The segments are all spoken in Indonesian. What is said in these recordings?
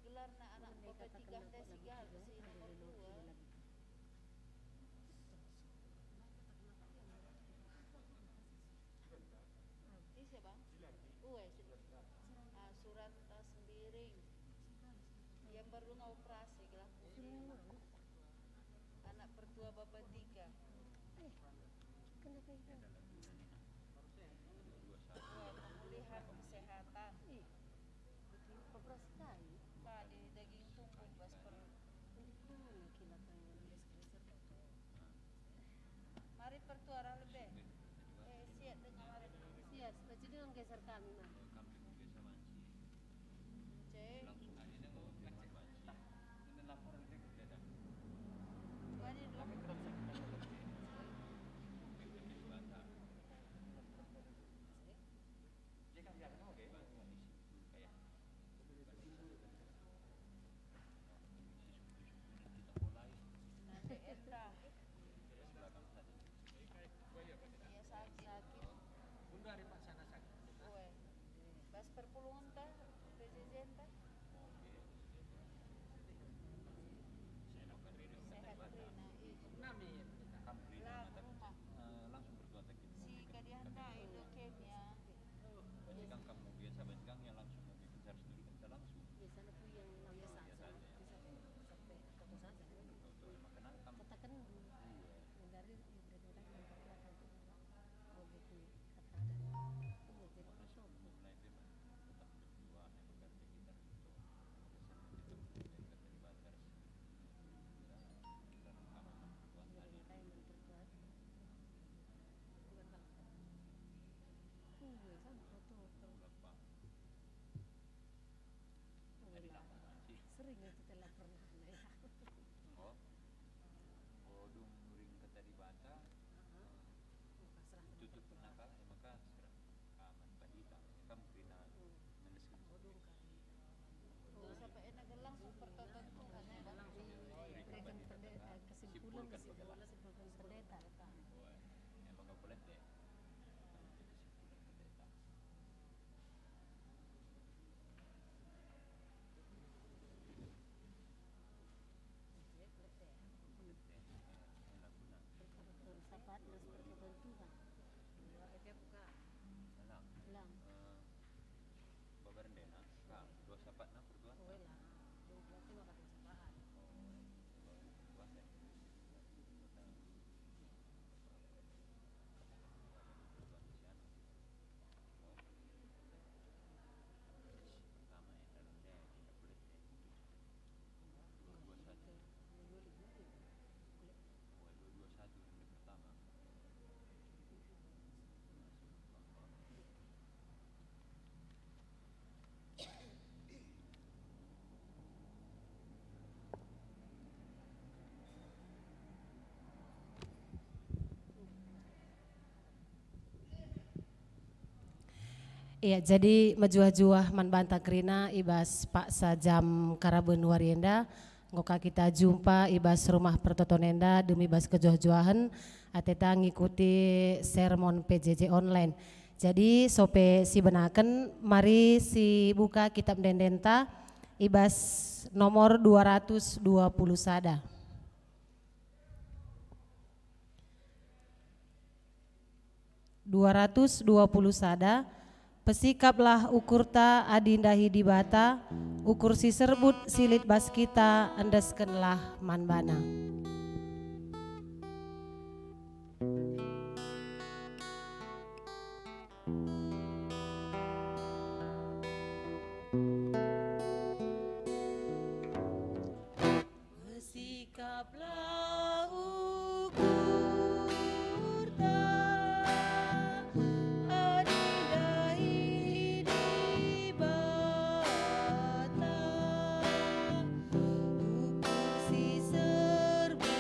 gelar na anak bapak tiga teh sigar besi nomor 2. Isi bang? Surat sembiring. Yang baru operasi gelaku. Anak pertua bapak tiga. Kenapa itu? Pemulihan kesehatan. Operasi kali? Pak di daging tumpuk bas per. Mari pertua lebih. Siap dengan mari. Siap, jadi dengan geser kami mah. Cek. Langsung aja nih kalau ngecek ini laporan ini beda. Bani dulu. Dia kan biar tahu kayak kayak kita mulai. Nanti entah. Belakang tadi. Iya sakit. Bunda hari Pak sana sakit. Uwe. Bas perpuluhan tah. PJJ tah. Sehat Rina. Nami Lah rumah. langsung bertua kita. Si kadianda itu Kenya. Bajikan kamu biasa bajikan yang langsung mau bicara sendiri kan bisa langsung. Biasanya tuh yang biasa saja. Sampai foto saja. Makanan kamu. Katakan dari berbeda yang berkata itu mau gitu kata ada. Itu jadi kosong. Mulai bebas tetap berdua yang bekerja kita itu. Kita terlibat kita rekaman berdua tadi. Kayak memperkuat. Sama foto. Berapa? Tadi lama sih. Sering itu telah pernah ya. Oh, Bodung ring ke tadi bata. Tutup nakal, maka serang aman padita. Kamu kena meneskin Bodung kali. Tuh sampai enak langsung pertonton tuh kan ya bang. Berikan kesimpulan Simpulkan pendeta. emang nggak boleh deh. Sahabat nas berkebutuhan Tuhan. Itu buka. Lang. Babaran dena, dua sapat nak berdua. Oh lah. Berarti makan sahabat. Iya, jadi majuah-juah man bantang kerina ibas Pak Sajam Karaben Warienda ngoka kita jumpa ibas rumah pertotonenda demi ibas kejuah-juahan ateta ngikuti sermon PJJ online. Jadi sope si benaken mari si buka kitab dendenta ibas nomor 220 sada. 220 sada. Pesikaplah ukurta adindahi di bata, ukur si serbut silit bas kita endeskenlah manbana. Pesikaplah ukurta ukur si serbuk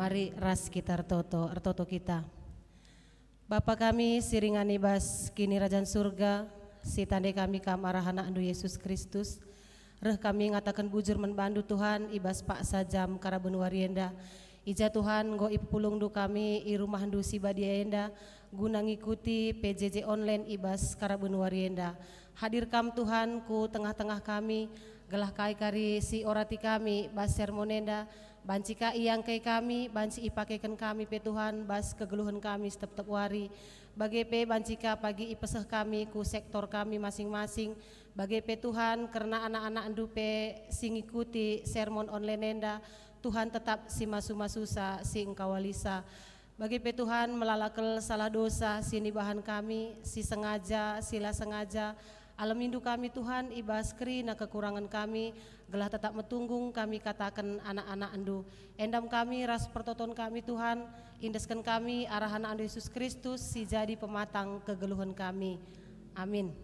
Mari ras kita ertoto kita. Bapa kami siringan ibas kini Rajan surga, si tandai kami kam arahana andu Yesus Kristus. Reh kami ngatakan bujur menbandu Tuhan ibas pak sajam karaben warienda. Ija Tuhan go ipulung du kami i rumah du si badienda guna ngikuti PJJ online ibas karaben warienda. Hadir kam Tuhan ku tengah-tengah kami, gelah kai kari si orati kami bas sermonenda. Banci ka iyang kay kami, banci ipakekan kami pe Tuhan, bas kegeluhan kami setiap wari. Bagi pe banci ka pagi ipeseh kami ku sektor kami masing-masing. Bagi pe Tuhan karena anak-anak andu pe sing ikuti sermon online nenda, Tuhan tetap si masu-masusa si engkawalisa. Bagi pe Tuhan melalakel salah dosa si nibahan kami, si sengaja, sila sengaja. Alam indu kami Tuhan ibas kerina kekurangan kami, gelah tetap metunggung kami katakan anak-anak andu. Endam kami ras pertoton kami Tuhan, indeskan kami arahan andu Yesus Kristus si jadi pematang kegeluhan kami. Amin.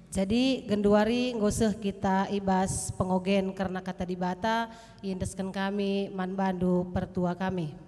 Jadi genduari ngoseh kita ibas pengogen karena kata dibata, indeskan kami manbandu pertua kami.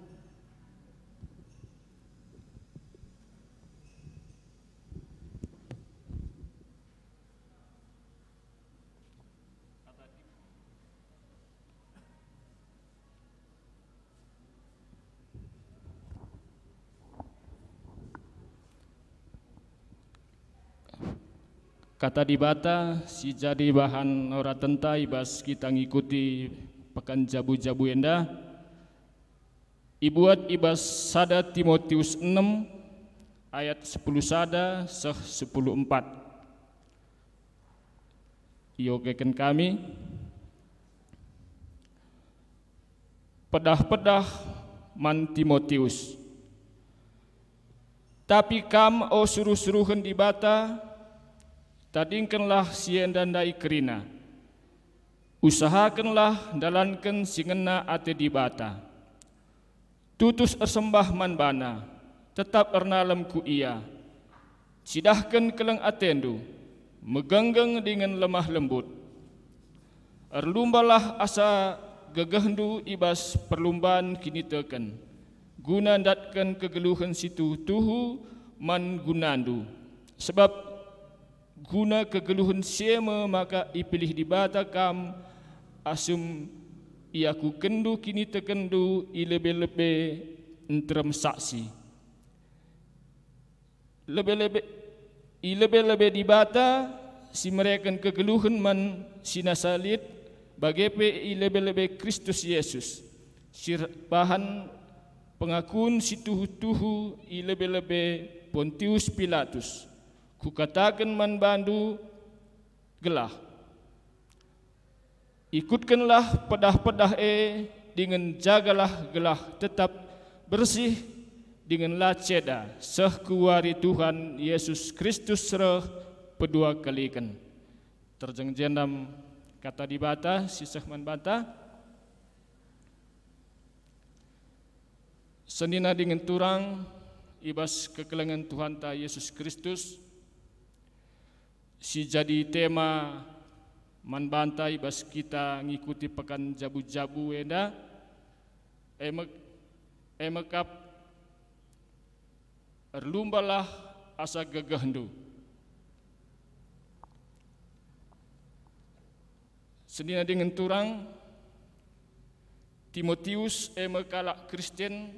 Kata dibata si jadi bahan ora tenta ibas kita ngikuti pekan jabu-jabu enda. Ibuat ibas sada Timotius 6 ayat 10 sada seh 10:4. Iogekan kami pedah-pedah man Timotius. Tapi kam o suruh-suruhan dibata tadingkanlah sien dan dai kerina. Usahakanlah dalankan singena ate dibata. Tutus ersembah manbana, tetap ernalem ku ia. Sidahkan keleng atendu, megenggeng dengan lemah lembut. Erlumbalah asa gegehndu ibas perlumbaan kini teken. Guna datkan kegeluhan situ tuhu man gunandu. Sebab guna kegeluhan siema maka ipilih dibata kam asum iaku kendu kini tekendu ilebe-lebe entrem saksi. Ilebe-lebe dibata si mereka kegeluhan man sinasalit bagepe ilebe-lebe Kristus Yesus. Sirbahan pengakuan si tuhu-tuhu ilebe-lebe Pontius Pilatus. Kukatakan manbandu gelah. Ikutkanlah pedah-pedah dengan jagalah gelah tetap bersih dengan laceda seh kuwari Tuhan Yesus Kristus sereh pedua kalikan. Terjeng-jenam kata dibata sisah manbanta. Senina dengan turang ibas kekelengan Tuhan ta Yesus Kristus. Si jadi tema manbantai bas kita ngikuti pekan jabu-jabu enda emekap erlumbalah asa gegehndu. Senina dengan turang Timotius emekalak Kristen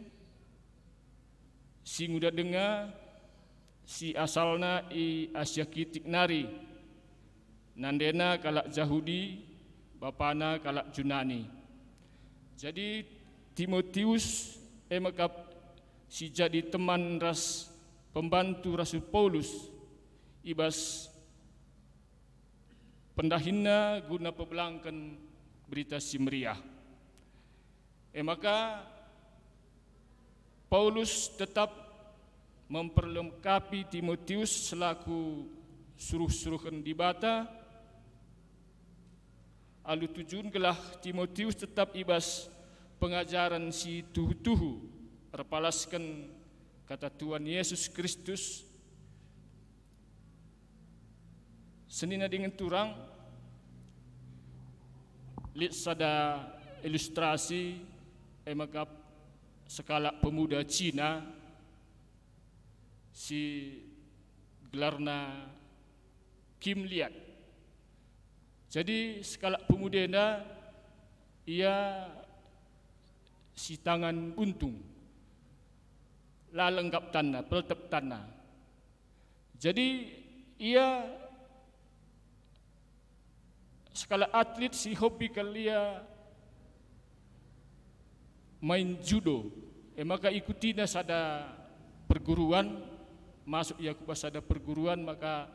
si nguda dengar si asalna i Asia Kitik nari, nandena kalak Yahudi, bapana kalak Junani. Jadi Timotius emakap si jadi teman ras pembantu Rasul Paulus ibas pendahina guna pebelangkan berita si meriah. Maka Paulus tetap memperlengkapi Timotius selaku suruh-suruhan dibata. Alu tujuan gelah Timotius tetap ibas pengajaran si tuhu-tuhu erpalaskan kata Tuhan Yesus Kristus. Senina dengan turang lit sada ilustrasi emakap sekala pemuda Cina si gelarna Kim Liat. Jadi sekala pemuda enda ia si tangan buntung la lengkap tanah, peltep tanah. Jadi ia sekala atlet si hobi kalia main judo, maka ikutina sada perguruan, masuk ia ke sada perguruan, maka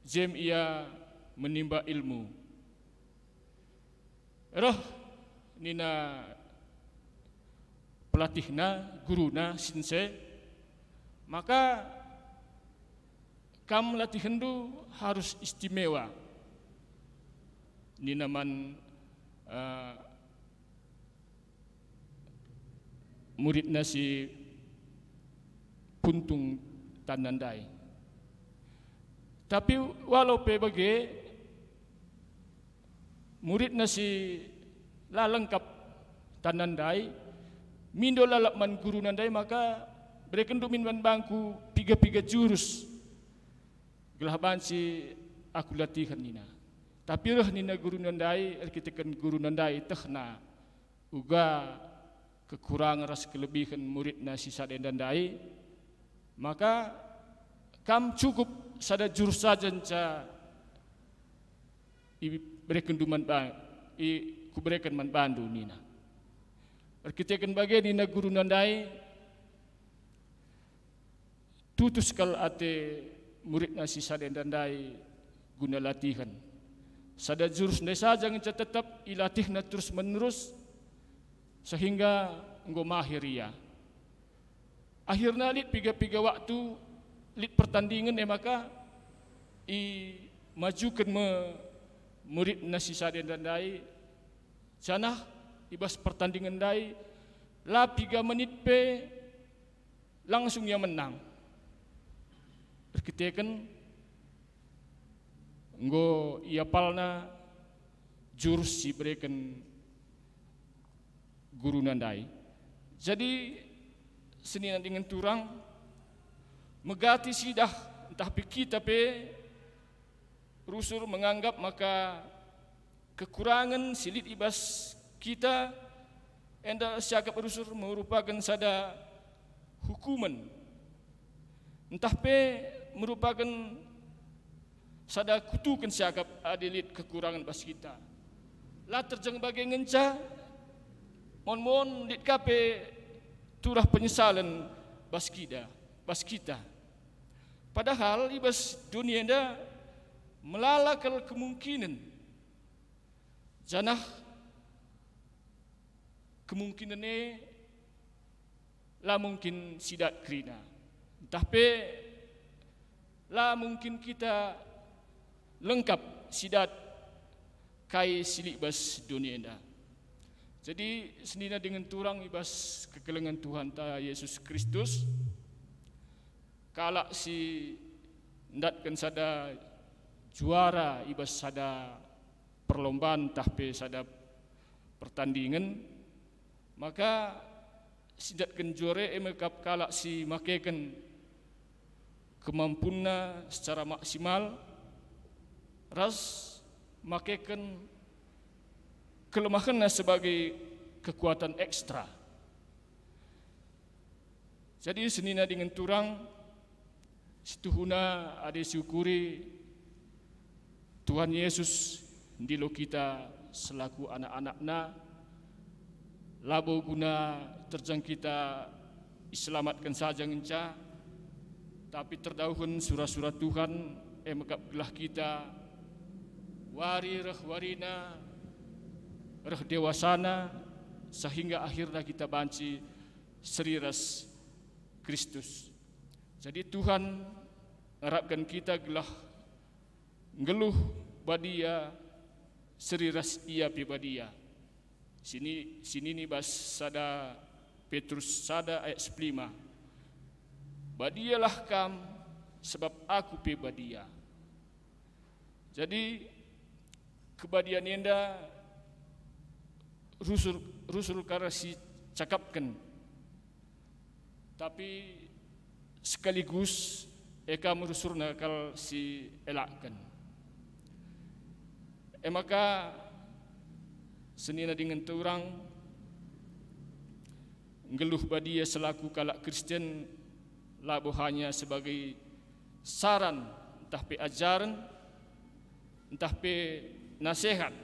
jem ia menimba ilmu. Roh nina pelatihna, guruna, sensei, maka kam latihan tu harus istimewa. Nina man muridna si Puntung Tanandai. Tapi walau PBG muridna si la lengkap Tanandai, mindo lalak man guru nandai, maka mereka nduk min bangku piga-piga jurus gelaban si aku latihan nina. Tapi roh nina guru nandai, kita guru nandai tehna uga kekurangan ras kelebihan murid nasi sada nandai, maka kam cukup sada jurus saja ca berikan duman bang ku berikan man bandu nina. Kita akan bagi nina guru nandai tutus kal ate murid nasi sada nandai guna latihan. Sada jurus nandai saja ngeca tetap ilatihna terus menerus sehingga enggo mahir ia. Akhirnya lit piga-piga waktu lit pertandingan maka majukan murid nasi sada nandai janah ibas pertandingan dai la 3 menit pe langsung ia menang. Berkitakan enggo ia palna jurus si berikan guru nandai. Jadi senina dengan turang megati sidah entah kita pe rusur menganggap maka kekurangan silit ibas kita enda siagap rusur merupakan sada hukuman, entah pe merupakan sada kutukan siagap adilit kekurangan bas kita. La terjang bagai ngenca mon dit kape turah penyesalan bas kita. Padahal ibas dunia enda melalakal kemungkinan janah kemungkinan ni la mungkin sidat krina, tapi la mungkin kita lengkap sidat kai silik bas dunia enda. Jadi senina dengan turang ibas kekelengan Tuhan ta Yesus Kristus kalak si ndatkan sada juara ibas sada perlombaan tahpe sada pertandingan, maka sidatkan juara emekap kalak si makekan kemampuanna secara maksimal ras makekan kelemahannya sebagai kekuatan ekstra. Jadi senina dengan turang situhuna ada syukuri Tuhan Yesus ndilo kita selaku anak-anakna labo guna terjang kita diselamatkan saja ngenca, tapi terdauhun surah-surah Tuhan emekap gelah kita wari reh warina reh dewasana sehingga akhirnya kita banci seriras Kristus. Jadi Tuhan harapkan kita gelah ngeluh badia seriras ia pibadia. Sini ni bas sada Petrus sada ayat 5. Badialah kam sebab aku pibadia. Jadi kebadian enda rusul karasi cakapkan, tapi sekaligus eka merusurna kal si elakkan. Maka senina dengan orang ngeluh badia selaku kalak Kristen labo hanya sebagai saran, entah pe ajaran, entah pe nasihat,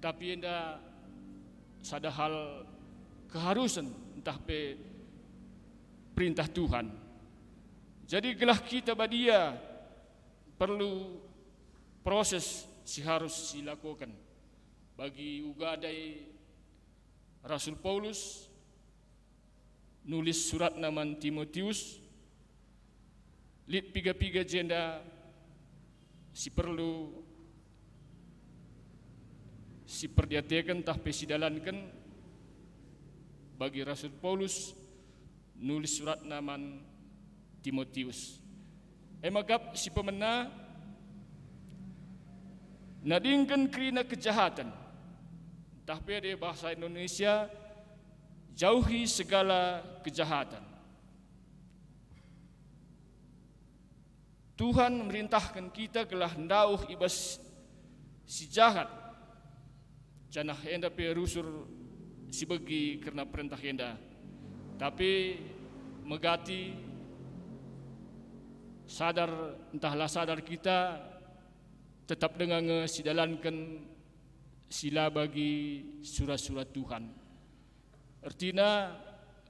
tapi enda sada hal keharusan, entah pe perintah Tuhan. Jadi gelah kita badia perlu proses si harus dilakukan. Bagi ugadai Rasul Paulus nulis surat naman Timotius, lit piga-piga jenda si perlu si perdiatekan tah pesidalankan. Bagi Rasul Paulus nulis surat naman Timotius. Magap si pemena nadingkan kerina kejahatan. Tapi ada bahasa Indonesia, jauhi segala kejahatan. Tuhan merintahkan kita gelah ndauh ibas si jahat. Janah enda pe rusur si bagi karena perintah enda. Tapi megati sadar, entahlah sadar kita tetap dengan sidalankan sila bagi surat-surat Tuhan. Artinya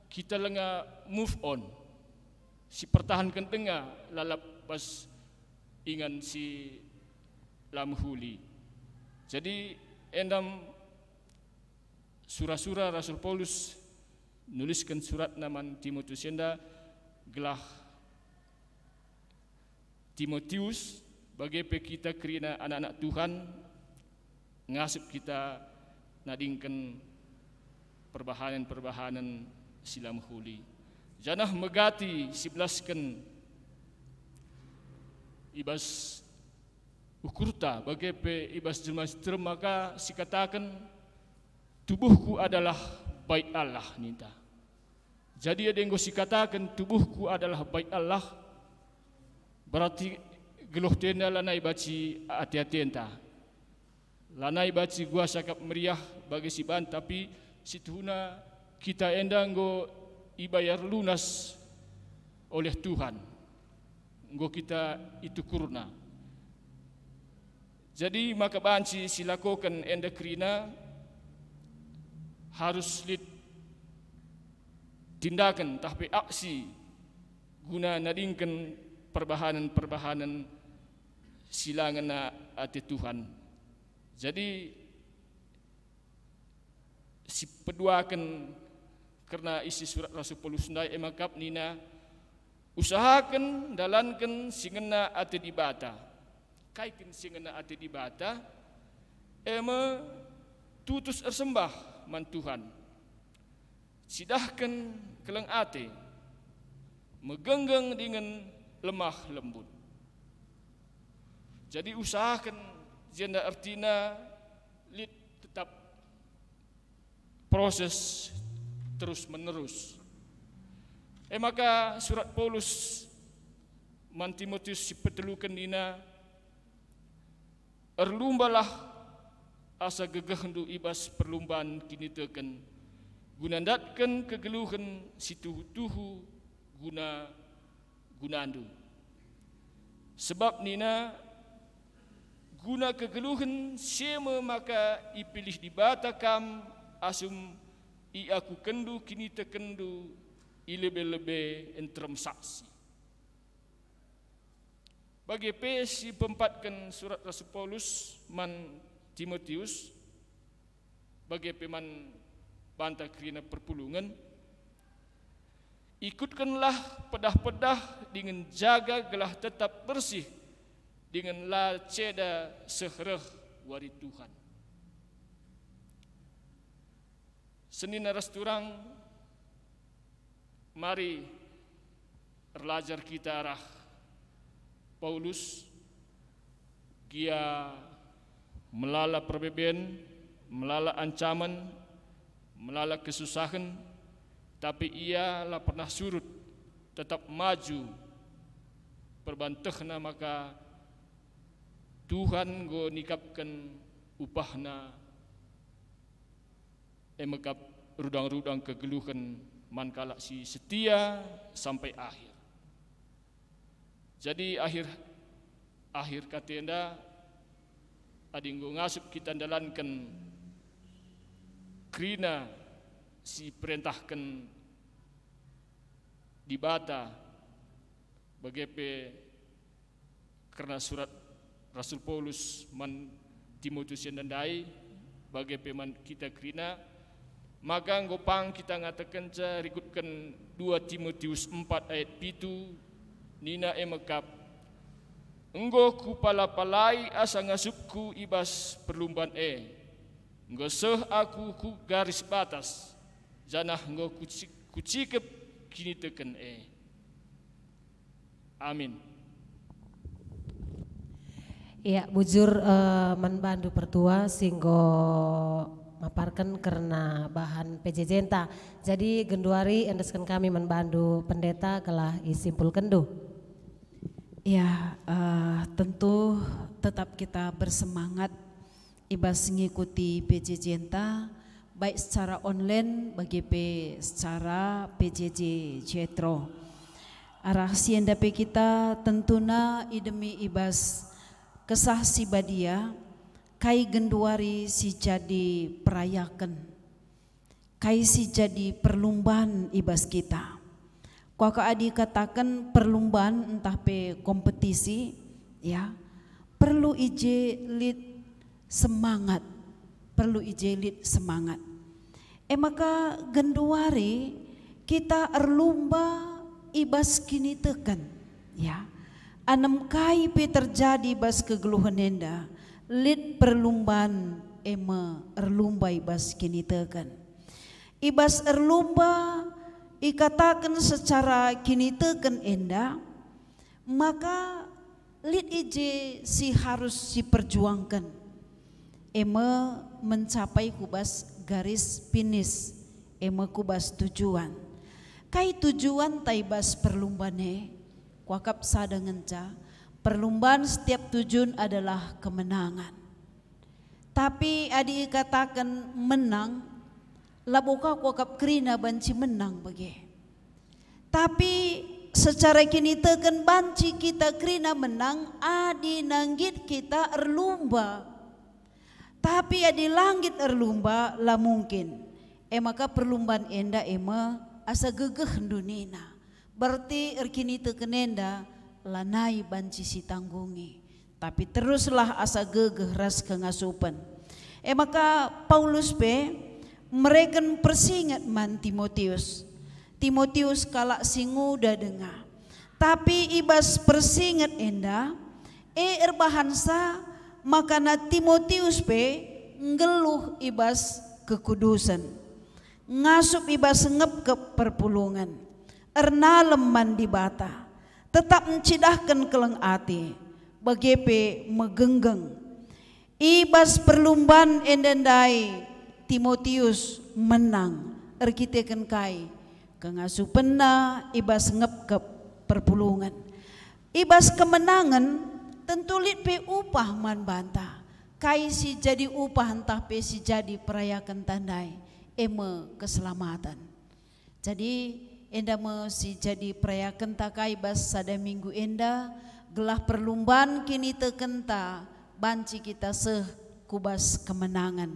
kita lenga move on, si pertahankan tengah lalap pas ingan si lamhuli. Jadi endam surah-surah Rasul Paulus nuliskan surat naman Timotius enda gelah Timotius bagi kita kerina anak-anak Tuhan ngasup kita nadingkan perbahanan silam huli. Janah megati siblaskan ibas ukurta bagi ibas jelma maka sikatakan tubuhku adalah bait Allah ninta. Jadi ada yang sikatakan tubuhku adalah bait Allah, berarti geluh tenda lanai baci hati-hati entah. Lanai baci gua sakap meriah bagi si ban, tapi situna kita endang go ibayar lunas oleh Tuhan. Go kita itu kurna. Jadi maka banci silakokan endakrina harus tindakan tapi aksi guna nadingkan perbahanan silangan na ati Tuhan. Jadi si peduakan karena isi surat Rasul Paulus ndai emakap nina usahakan dalankan singena ati dibata. Kaikin singena ati dibata tutus ersembah man Tuhan. Sidahkan keleng ati megenggeng dengan lemah lembut. Jadi usahakan jenda artina tetap proses terus menerus. Maka surat Paulus man Timotius si petelukan dina erlumbalah asa gegehendu ibas perlumbaan kini teken gunandatkan kegeluhan si tuhu gunandu. Sebab nina guna kegeluhan sema maka ipilih di batakam asum iaku kendu kini tekendu ilebe-lebe entrem saksi. Bagi pesi pempatkan surat Rasul Paulus man Timotius bagi peman bantah kerina perpulungan, ikutkanlah pedah-pedah dengan jaga gelah tetap bersih dengan la ceda sehreh wari Tuhan. Senina resturang mari belajar kita arah Paulus gia melala perbeben melala ancaman, melala kesusahan, tapi ia lah pernah surut, tetap maju, perbantahna maka Tuhan go nikapkan upahna emekap rudang-rudang kegeluhan mankala si setia sampai akhir. Jadi akhir katenda adinggo ngasup kita dalankan krina si perintahkan di bata bagepe karena surat Rasul Paulus man Timotius yang nandai bagepe man kita krina maka ngopang kita ngatakan ca rikutkan 2 Timotius 4 ayat 7 nina emekap enggo ku palapalai asa ngasupku ibas perlumbaan enggo seh aku ku garis batas janah enggo ku cikep kini teken amin. Ya, bujur manbandu pertua singgo maparkan karena bahan PJJ-ta. Jadi genduari endeskan kami manbandu pendeta kelah isimpul kendu. Ya, tentu tetap kita bersemangat ibas mengikuti PJJ-ta baik secara online bagi secara PJJ Jetro. Arah siendape kita tentuna idemi ibas kesah si badia kai genduari si jadi perayakan kai si jadi perlumbaan ibas kita kuaka adi katakan perlumbaan entah pe kompetisi ya perlu ije lid semangat maka genduari kita erlumba ibas kini tekan ya anam kai pe terjadi bas kegeluhan enda lid perlumbaan erlumba ibas kini tekan ibas erlumba ikatakan secara kini tekan enda maka lid ije si harus si perjuangkan mencapai kubas garis finish kubas tujuan kai tujuan taibas perlumbane wakap sadangenca perlumbaan setiap tujuan adalah kemenangan tapi adi katakan menang labuka wakap krina banci menang bagi tapi secara kini tekan banci kita krina menang adi nanggit kita erlumba tapi adi langit erlumba lah mungkin maka perlumbaan enda asa gegeh dunina berarti erkini tekenenda lanai banci si tanggungi tapi teruslah asa gegeh ras kengasupan maka Paulus mereka persingat man Timotius kalak singuda dengar tapi ibas persingat enda erbahansa maka na Timotius ngeluh ibas kekudusan ngasup ibas ngep ke perpulungan ernaleman di bata tetap mencidahkan keleng ati bagepe megenggeng ibas perlumbaan endendai Timotius menang erkiteken kai kengasupenna ibas ngep ke perpulungan ibas kemenangan tentu lit pe upah man banta kai si jadi upah entah pe si jadi perayakan tandai keselamatan jadi enda si jadi perayakan takai bas sada minggu enda gelah perlumbaan kini tekenta banci kita kubas kemenangan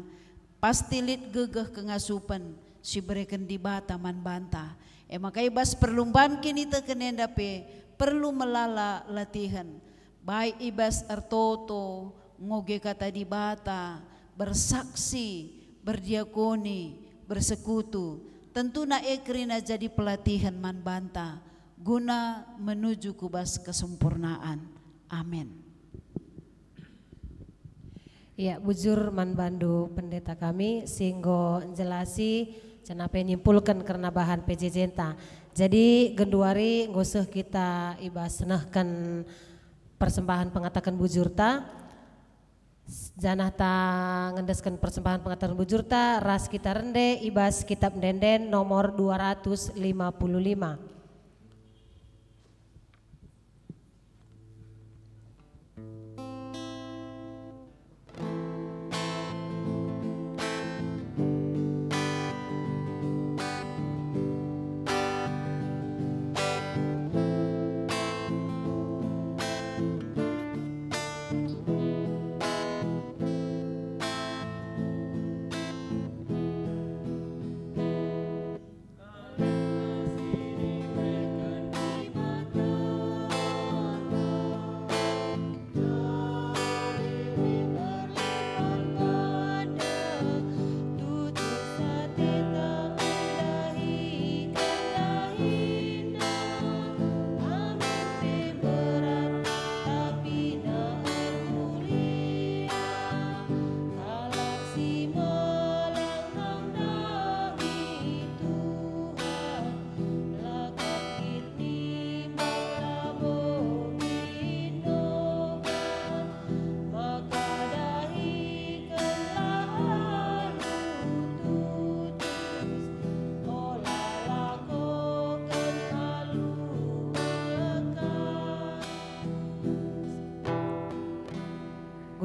pasti lit gegeh kengasupan si bereken di bata man banta maka ibas perlumbaan kini teken enda pe perlu melala latihan baik ibas ertoto ngoge kata di bata bersaksi berdiakoni bersekutu tentu na ekrina jadi pelatihan man banta guna menuju kubas kesempurnaan amin. Ya bujur man bandu pendeta kami singgo jelasi cenape nyimpulkan karena bahan PJJ-ta jadi genduari nguseuh kita ibas senahkan persembahan pengatakan bujurta Janah ta ngendeskan persembahan pengetahuan bujur ta ras kita rende ibas kitab denden nomor 255.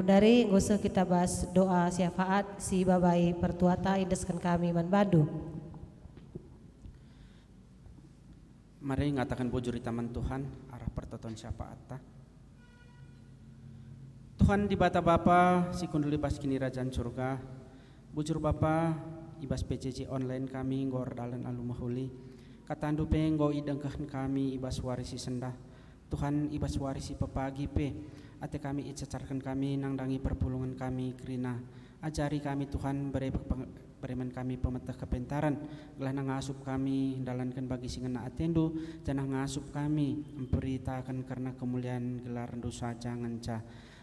Gundari ngusah kita bahas doa syafaat si babai pertuata indeskan kami man Bandung. Mari ngatakan bujur di taman Tuhan arah pertoton syafaat ta. Tuhan di bata Bapa si kunduli pas kini rajaan surga. Bujur Bapa ibas PCC online kami ngor dalan alumahuli. Katandu pe nggo idengkahn kami ibas warisi sendah. Tuhan ibas warisi pepagi pe. Ate kami icacarkan kami nang dangi perpulungan kami kerina ajari kami Tuhan bereman kami pemetah kepentaran gelah nang ngasup kami dalankan bagi singena atendu janah ngasup kami memberitakan karena kemuliaan gelar dosa jangan cah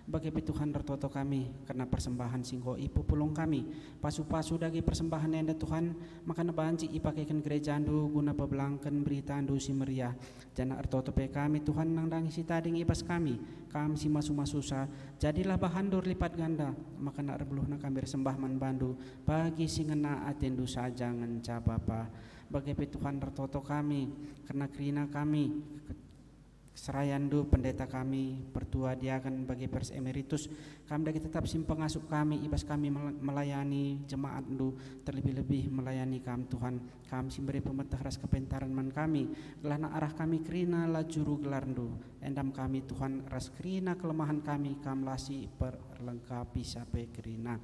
bagi Tuhan tertoto kami karena persembahan singgo ipu pulung kami pasu-pasu dagi persembahan enda Tuhan maka banci ipakaikan gereja andu guna pebelangkan berita andu si meriah jana ertoto pe kami Tuhan nang dangi si tading ibas kami si masu-masusa jadilah bahandur lipat ganda maka nak rebluh nak kami sembah man bandu bagi singena atendu saja ngenca Bapa bagi Tuhan tertoto kami karena kerina kami Serayandu pendeta kami pertua dia akan bagi pers emeritus kami dagi tetap simpang asup kami ibas kami melayani jemaat du terlebih-lebih melayani kami Tuhan kami simberi pemetah ras kepentaran man kami gelana arah kami kerina lajuru gelarndu endam kami Tuhan ras kerina kelemahan kami lasi perlengkapi sampai kerina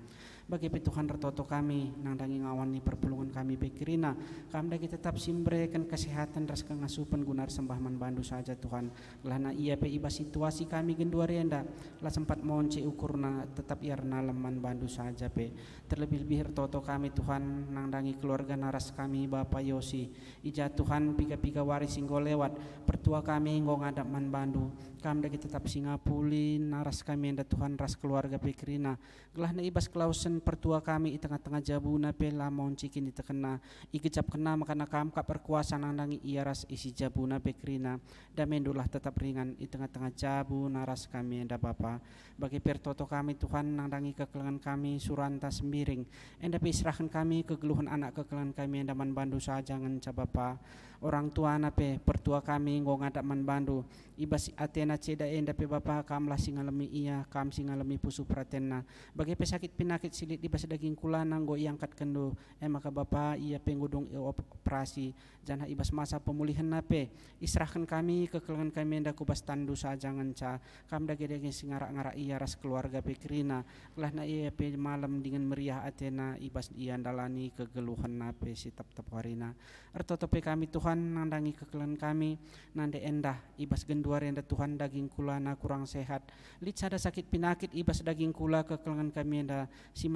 bagi Tuhan retoto kami nang dangi ngawani perpulungan kami bekirina kami dagi tetap simbrekan kesehatan ras kengasupan gunar sembahman bandu saja Tuhan lana ia pe iba situasi kami gendua renda lah sempat monce ukurna tetap iarna leman bandu saja pe terlebih-lebih retoto kami Tuhan nang dangi keluarga naras kami Bapak Yosi ija Tuhan pika-pika waris singgo lewat pertua kami nggo ngadap man bandu kami dagi tetap singapulin naras kami enda Tuhan ras keluarga bekirina gelah na ibas klausen pertua kami di tengah-tengah jabuna pe lamon cikin ditekena igecap kena makana kam ka perkuasa nang dangi ia ras isi jabuna bekrina dan mendulah tetap ringan di tengah-tengah jabu naras kami enda Bapa bagi pertoto kami Tuhan nang dangi kekelengan kami suranta sembiring enda pisrahkan kami kegeluhan anak kekelengan kami enda man bandu saja ngenca Bapa orang tua na pe pertua kami nggo ngadak man bandu ibas atena ceda enda pe Bapa kamlah singalemi ia kam singalemi pusu pratenna bagi pesakit pinakit silit di pas daging kulana nggo iangkat kendo maka Bapa ia penggudung operasi jangan ibas masa pemulihan nape israhkan kami kekelengan kami enda kubas tandu saja ngenca kam dagi singara-ngara ia ras keluarga pekrina lah na ia pe malam dengan meriah atena ibas ia dalani kegeluhan nape si tap-tap warina ertoto pe kami Tuhan nandangi kekelengan kami nande endah ibas genduar enda Tuhan daging kulana kurang sehat lit sada sakit pinakit ibas daging kula kekelengan kami enda si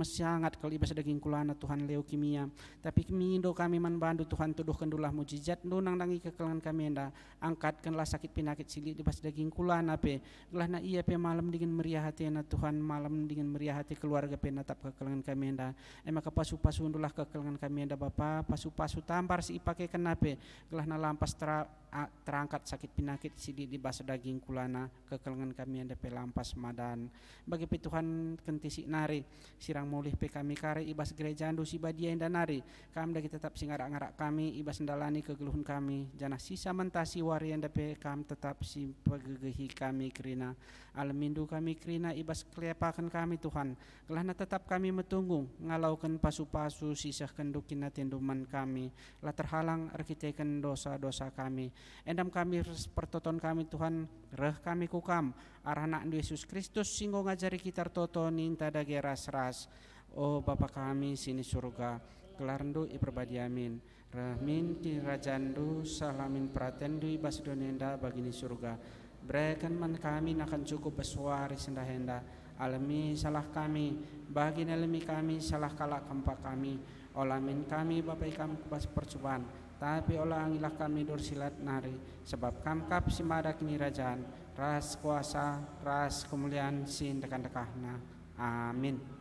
sangat kalau ibas daging kulana Tuhan leukemia tapi mindo kami man bandu Tuhan tuduh kendulah mujizat do nang dangi kekelengan kami enda angkatkanlah sakit pinakit silit ibas daging kulana pe gelah na ia pe malam dengan meriah hati na Tuhan malam dengan meriah hati keluarga pe natap kekelengan kami enda maka pasu-pasu undulah kekelengan kami enda Bapa pasu-pasu tampar si ipake kena pe gelah na lampas terangkat sakit penyakit sidi di basa daging kulana kekelengan kami anda pe lampas madan bagi pe Tuhan kentisi nari sirang mulih pe kami kare ibas gereja andu si badia enda nari kami dagi tetap singarak-ngarak kami ibas ndalani kegeluhun kami janah sisa mentasi wari anda pe kami tetap si pegegehi kami kerina alamindu kami kerina ibas kelepakan kami Tuhan gelahna tetap kami metunggung ngalaukan pasu-pasu sisa kendukin tenduman kami lah terhalang arkiteken dosa-dosa kami endam kami pertoton kami Tuhan reh kami kukam arah anak Yesus Kristus singgo ngajari kita toto ninta dage ras-ras oh Bapa kami sini surga kelarndu iperbadi amin rahmin kirajandu salamin pratendu ibas donenda bagini surga berikan man kami akan cukup beswari sendahenda alami salah kami bagi alami kami salah kalak kempak kami olamin kami Bapak kami kubas percobaan tapi olah angilah kami dorsilat nari sebab kamkap simada kini rajaan ras kuasa ras kemuliaan sin dekan dekahna amin.